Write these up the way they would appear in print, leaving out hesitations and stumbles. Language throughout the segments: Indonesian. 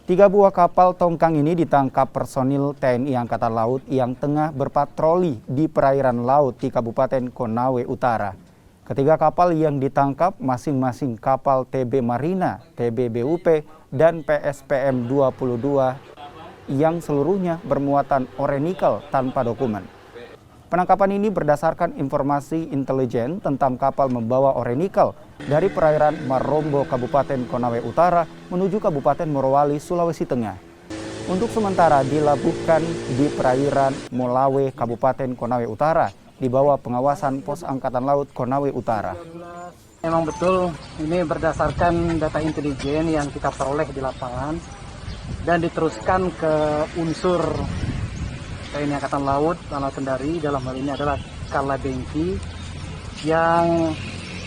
3 buah kapal tongkang ini ditangkap personil TNI Angkatan Laut yang tengah berpatroli di perairan laut di Kabupaten Konawe Utara. Ketiga kapal yang ditangkap masing-masing kapal TB Marina, TB BUP, dan PSPM 22 yang seluruhnya bermuatan ore nikel tanpa dokumen. Penangkapan ini berdasarkan informasi intelijen tentang kapal membawa ore nikel dari perairan Marombo, Kabupaten Konawe Utara menuju Kabupaten Morowali, Sulawesi Tengah. Untuk sementara dilabuhkan di perairan Molawe, Kabupaten Konawe Utara, di bawah pengawasan Pos Angkatan Laut Konawe Utara. Memang betul, ini berdasarkan data intelijen yang kita peroleh di lapangan dan diteruskan ke unsur TNI Angkatan Laut, Laut Kendari, dalam hal ini adalah Kalabengki, yang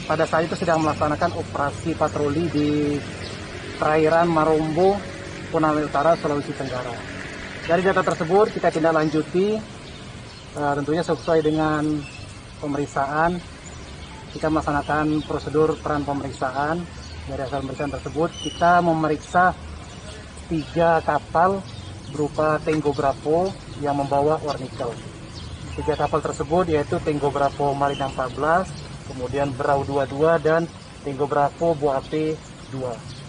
pada saat itu sedang melaksanakan operasi patroli di perairan Marombo, Konawe Utara, Sulawesi Tenggara. Dari data tersebut kita tindak lanjuti, tentunya sesuai dengan pemeriksaan. Kita melaksanakan prosedur peran pemeriksaan. Dari hasil pemeriksaan tersebut, kita memeriksa 3 kapal berupa Tenggo Bravo yang membawa ore nikel. 3 kapal tersebut yaitu Tenggo Bravo Marina 14, kemudian Brau 22, dan Tenggo Bravo Boape 2.